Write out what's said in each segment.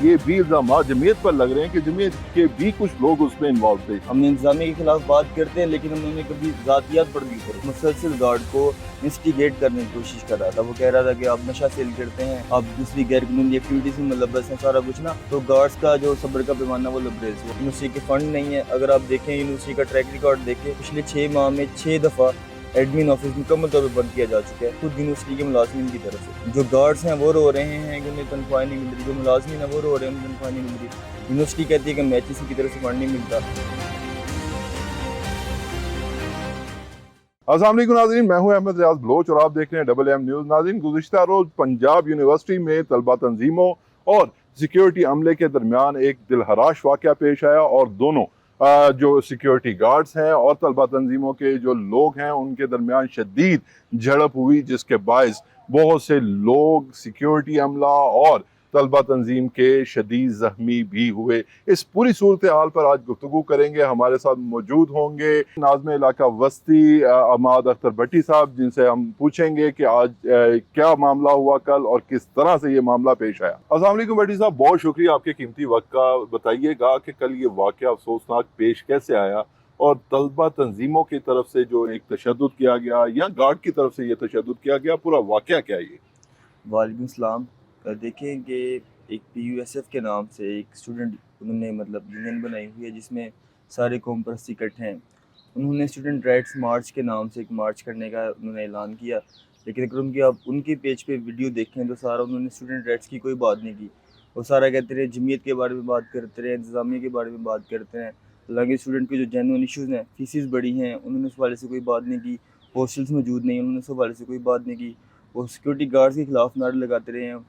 ये भी इल्जाम जमीयत पर लग रहे हैं कि जमीयत के भी कुछ लोग उसमें इन्वॉल्व थे। हमने इंतजामिया के खिलाफ बात करते हैं, लेकिन उन्होंने कभी ज़ातियात पर नहीं करी। मुसलसल गार्ड को इंस्टिगेट करने की कोशिश कर रहा था। वो कह रहा था कि आप नशा सेल करते हैं, आप दूसरी गैर कानूनी एक्टिविटीज में मुलव्वस हैं, सारा कुछ ना। तो गार्ड्स का जो सब्र का पैमाना वो लबरेज है। यूनिवर्सिटी के फंड नहीं है। अगर आप देखें यूनिवर्सिटी का ट्रैक रिकॉर्ड देखें, पिछले 6 माह में 6 दफ़ा एडमिन ऑफिस मुकम्मल तौर पर बंद किया जा चुका है खुद यूनिवर्सिटी के मुलाजमीन की तरफ से। जो गार्ड्स हैं वो रो रहे हैं कि उन्हें तनख्वाह नहीं मिल रही, जो मुलाजमीन हैं वो रो रहे हैं उन्हें तनख्वाह नहीं मिल रही। यूनिवर्सिटी कहती है कि हमें HEC की तरफ से फंड नहीं मिलता। अस्सलाम वालेकुम नाज़रीन, मैं हूं अहमद रियाज बलोच और आप देख रहे हैं डबल एम न्यूज़। नाज़रीन, गुज़िश्ता रोज पंजाब यूनिवर्सिटी में तलबा तंजीमों और सिक्योरिटी अमले के दरमियान एक दिलहराश वाक़या पेश आया और दोनों जो सिक्योरिटी गार्ड्स हैं और तलबा तंजीमों के जो लोग हैं उनके दरमियान शदीद झड़प हुई, जिसके बायस बहुत से लोग सिक्योरिटी अमला और तलबा तंजीम के शदीद ज़ख्मी भी हुए। इस पूरी सूरत हाल पर आज गुफ्तगू करेंगे। हमारे साथ मौजूद होंगे नाज़िम इलाका वस्ती अहमद अख्तर भट्टी साहब, जिनसे हम पूछेंगे कि आज क्या मामला हुआ कल और किस तरह से ये मामला पेश आया। अस्सलाम वालेकुम भट्टी साहब, बहुत शुक्रिया आपके कीमती वक्त का। बताइएगा कि कल ये वाक़या अफसोसनाक पेश कैसे आया और तलबा तंजीमों की तरफ से जो एक तशद्दुद किया गया या गार्ड की तरफ से ये तशद्दुद किया गया, पूरा वाक़या क्या है ये? वालेकुम सलाम। देखें कि एक PUSF के नाम से एक स्टूडेंट उन्होंने मतलब यूनियन बनाई हुई है जिसमें सारे कौम परस्ती इकट्ठे हैं। उन्होंने स्टूडेंट राइट्स मार्च के नाम से एक मार्च करने का उन्होंने ऐलान किया, लेकिन अगर उनके पेज पे वीडियो देखें तो सारा उन्होंने स्टूडेंट राइट्स की कोई बात नहीं की। वो सारा कहते रहे जमीयत के बारे में बात करते रहे, इंतज़ामिया के बारे में बात करते हैं। हालांकि स्टूडेंट के जो जेन्युइन इशूज़ हैं, फीसिस बड़ी हैं, उन्होंने उस वाले से कोई बात नहीं की। हॉस्टल्स मौजूद नहीं, उन्होंने उस वाले से कोई बात नहीं की। वो सिक्योरिटी गार्ड्स के खिलाफ नारे लगाते रहे हैं।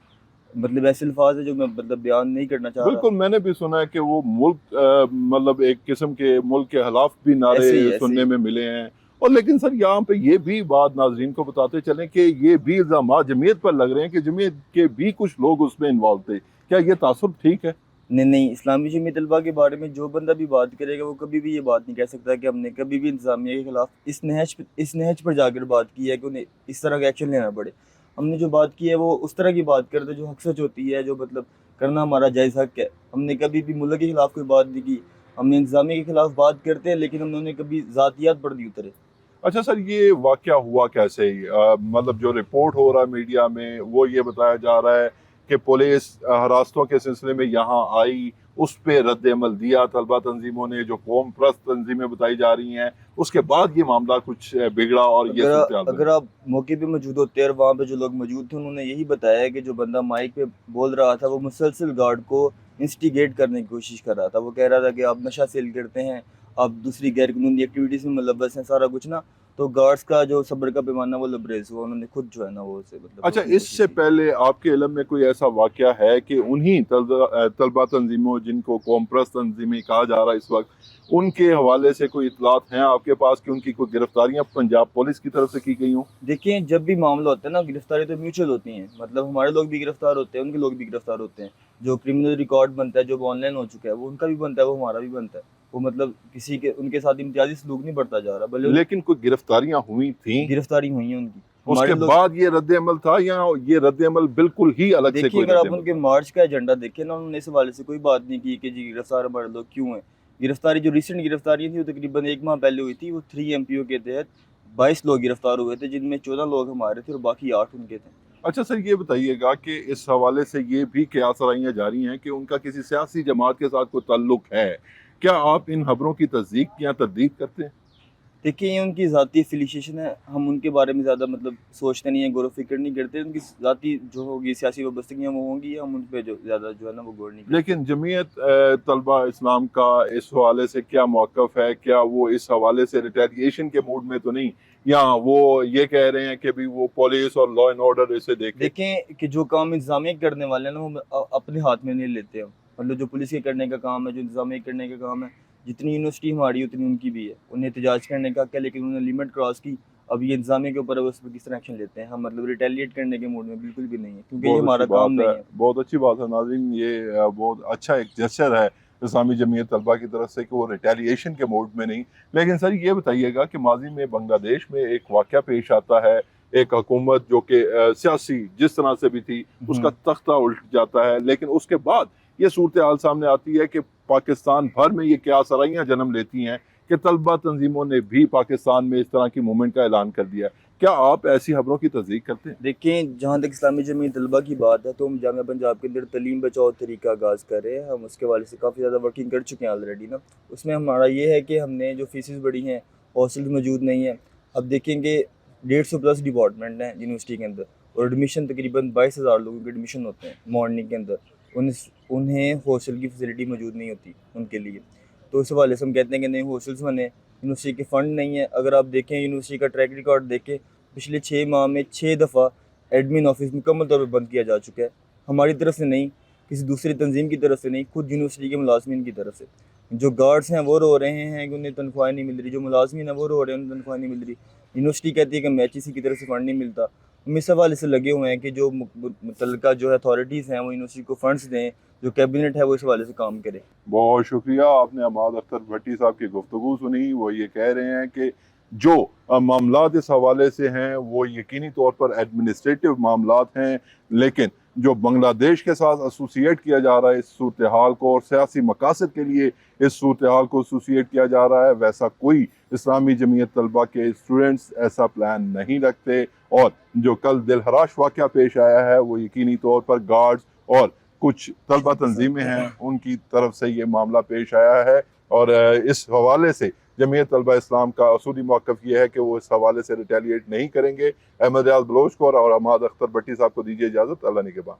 मतलब ऐसे अल्फाज है जो मैं मतलब बयान नहीं करना चाह रहा। बिल्कुल, मैंने भी सुना है कि वो मुल्क मतलब एक किस्म के मुल्क के खिलाफ भी नारे सुनने में मिले हैं। और लेकिन सर यहाँ पे ये भी बात नाजरीन को बताते चलें कि ये भी इल्जाम जमीयत पर लग रहे हैं कि जमीयत के भी कुछ लोग उसमें इन्वॉल्व थे। क्या ये तासुब ठीक है? नहीं, इस्लामी जमीयत तलबा के बारे में जो बंदा भी बात करेगा वो कभी भी ये बात नहीं कह सकता कि हमने कभी भी इंतजामिया के खिलाफ इस नहज पर जाकर बात की है कि उन्हें इस तरह का एक्शन लेना पड़े। हमने जो बात की है वो उस तरह की बात करते हैं जो हक सच होती है, जो मतलब करना हमारा जायज़ हक है। हमने कभी भी मुल्क के खिलाफ कोई बात नहीं की। हमने इंतजामिया के खिलाफ बात करते हैं, लेकिन उन्होंने कभी ज़ातियात पर नहीं उतरे। अच्छा सर, ये वाकया हुआ कैसे? मतलब जो रिपोर्ट हो रहा है मीडिया में वो ये बताया जा रहा है कि पुलिस हरासतों के सिलसिले में यहाँ आई, उस पर रद्द अमल दिया तलबा तंजीमों ने, जो कौम परस्त तंजीमें बताई जा रही हैं, उसके बाद ये मामला कुछ बिगड़ा और ये अगर आप मौके पे मौजूद होते और वहाँ पे जो लोग मौजूद थे उन्होंने यही बताया कि जो बंदा माइक पे बोल रहा था वो मुसलसल गार्ड को इंस्टिगेट करने की कोशिश कर रहा था। वो कह रहा था कि आप नशा सेल करते हैं, आप दूसरी गैर कानूनी एक्टिविटीज़ में मुलव्वस हैं, सारा कुछ ना। तो गार्ड्स का जो सब्र का पैमाना वो लबरेज हुआ, उन्होंने खुद जो है ना वो से मतलब। अच्छा, इससे पहले आपके इल्म में कोई ऐसा वाकया है कि उन्हीं तलबा तंजीमों जिनको कौम परस्त तंजीमें कहा जा रहा है इस वक्त, उनके हवाले से कोई इतलात हैं आपके पास कि उनकी कोई गिरफ्तारियां पंजाब पुलिस की तरफ से की गई हों? देखिए, जब भी मामला होता है ना, गिरफ्तारी तो म्यूचुअल होती हैं। मतलब हमारे लोग भी गिरफ्तार होते हैं, उनके लोग भी गिरफ्तार होते हैं। जो क्रिमिनल रिकॉर्ड बनता है, जो ऑनलाइन हो चुका है, वो उनका भी बनता है, वो हमारा भी बनता है। वो मतलब किसी के उनके साथ इम्तियाजी सलूक नहीं बढ़ता जा रहा। भले लेकिन कोई गिरफ्तारियां हुई थी, गिरफ्तारी हुई है उनकी। उसके बाद ये रद्द अमल था या ये रद्द अमल बिल्कुल ही अलग से? देखिए, अगर आप उनके मार्च का एजेंडा देखें ना, उन्होंने इस हवाले से कोई बात नहीं की कि जी गिरफ्तार हमारे लोग क्यों हैं। गिरफ्तारी जो रिसेंट गिरफ्तारी थी वो तकरीबन 1 माह पहले हुई थी। वो 3 MPO के तहत 22 लोग गिरफ्तार हुए थे, जिनमें 14 लोग हमारे थे और बाकी 8 उनके थे। अच्छा सर, ये बताइएगा कि इस हवाले से ये भी कयास राइयां जारी हैं कि उनका किसी सियासी जमात के साथ कोई ताल्लुक है। क्या आप इन खबरों की तस्दीक या तरदीद करते हैं? देखिए, ये उनकी ज़ाती एफिलिएशन है। हम उनके बारे में ज़्यादा मतलब सोचते नहीं हैं, गौर फ़िक्र नहीं करते। उनकी ज़ाती जो होगी सियासी वाबस्तगियाँ वो होंगी, हम उन पे जो ज़्यादा जो है ना वो गौर नहीं करते। लेकिन जमीयत तलबा इस्लाम का इस हवाले से क्या मौक़िफ़ है? क्या वो इस हवाले से रिटेलिएशन के मूड में तो नहीं, या वो ये कह रहे हैं कि भी वो पुलिस और लॉ एंड ऑर्डर इसे देखें कि जो काम इंतज़ामिया करने वाले हैं ना, वो अपने हाथ में नहीं लेते हम। मतलब जो पुलिस के करने का काम है, जो इंतज़ामिया करने का काम है, जितनी यूनिवर्सिटी हमारी उतनी उनकी भी है। उन्हें एहतजाज करने का क्या, लेकिन उन्होंने लिमिट क्रॉस की। अब ये इंतज़ामिया के ऊपर है, उस पर किस तरह एक्शन लेते हैं। हम मतलब रिटेलिएट करने के मूड में बिल्कुल भी नहीं है, क्योंकि ये हमारा काम नहीं है। बहुत अच्छी बात है नाज़रीन, ये बहुत अच्छा एक जेस्चर है इस्लामी जमीयत तलबा की तरफ से कि वो रिटेलिएशन के मूड में नहीं। लेकिन सर ये बताइएगा कि माजी में बांग्लादेश में एक वाक़या पेश आता है, एक हुकूमत जो कि सियासी जिस तरह से भी थी उसका तख्ता उल्ट जाता है, लेकिन उसके बाद ये सूरत हाल सामने आती है कि पाकिस्तान भर में ये क्या सराइयाँ जन्म लेती हैं कि तलबा तंजीमों ने भी पाकिस्तान में इस तरह की मूवमेंट का ऐलान कर दिया है। क्या आप ऐसी खबरों की तस्दीक करते हैं? देखें, जहाँ तक इस्लामी जमीयत तलबा की बात है तो हम जामिया पंजाब के अंदर तलीम बचाओ तरीका आगाज़ कर रहे हैं। हम उसके वाले से काफ़ी ज़्यादा वर्किंग कर चुके हैं ऑलरेडी ना। उसमें हमारा ये है कि हमने जो फीसिस बढ़ी हैं, हॉस्टल मौजूद नहीं है। अब देखेंगे 150+ डिपार्टमेंट हैं यूनिवर्सिटी के अंदर और एडमिशन तकरीबन 22,000 लोगों के एडमिशन होते हैं मॉर्निंग के अंदर। उन्हें हॉस्टल की फैसिलिटी मौजूद नहीं होती उनके लिए। तो इस हवाले से हम कहते हैं कि नहीं हॉस्टल्स बने, यूनिवर्सिटी के फ़ंड नहीं है। अगर आप देखें यूनिवर्सिटी का ट्रैक रिकॉर्ड देखें, पिछले 6 माह में 6 दफ़ा एडमिन ऑफिस मुकम्मल तौर पर बंद किया जा चुका है। हमारी तरफ से नहीं, किसी दूसरी तंजीम की तरफ से नहीं, खुद यूनिवर्सिटी के मुलाजमीन की तरफ से। जो गार्ड्स हैं वो रो रहे हैं कि उन्हें तनख्वाह नहीं मिल रही, जो मुलाजमीन हैं वो रो रहे हैं उन्हें तनख्वाह नहीं मिल रही। यूनिवर्सिटी कहती है कि हमें HEC की तरफ से फ़ंड नहीं मिलता। हम इस हवाले से लगे हुए हैं कि जो मुतल्लिका जो अथॉरिटीज़ हैं वो यूनिवर्सिटी को फ़ंड्स दें, जो कैबिनेट है वो इस हवाले से काम करे। बहुत शुक्रिया। आपने अमाद अख्तर भट्टी साहब की गुफ्तगू सुनी। वो ये कह रहे हैं कि जो मामलात इस हवाले से हैं वो यकीनी तौर पर एडमिनिस्ट्रेटिव मामलात हैं, लेकिन जो बांग्लादेश के साथ एसोसिएट किया जा रहा है इस सूरत हाल को और सियासी मकासद के लिए इस सूरत हाल को एसोसिएट किया जा रहा है, वैसा कोई इस्लामी जमीयत तलबा के स्टूडेंट्स ऐसा प्लान नहीं रखते। और जो कल दिलहराश वाक़या पेश आया है वो यकीनी तौर पर गार्ड्स और कुछ तलबा तंजीमें हैं उनकी तरफ से ये मामला पेश आया है। और इस हवाले से जमीयत तलबा इस्लाम का असूली मौक़िफ़ ये है कि वो इस हवाले से रिटेलिएट नहीं करेंगे। अहमद रियाज बलोच को और अमाद अख्तर भट्टी साहब को दीजिए इजाज़त। अल्लाह निगहबान।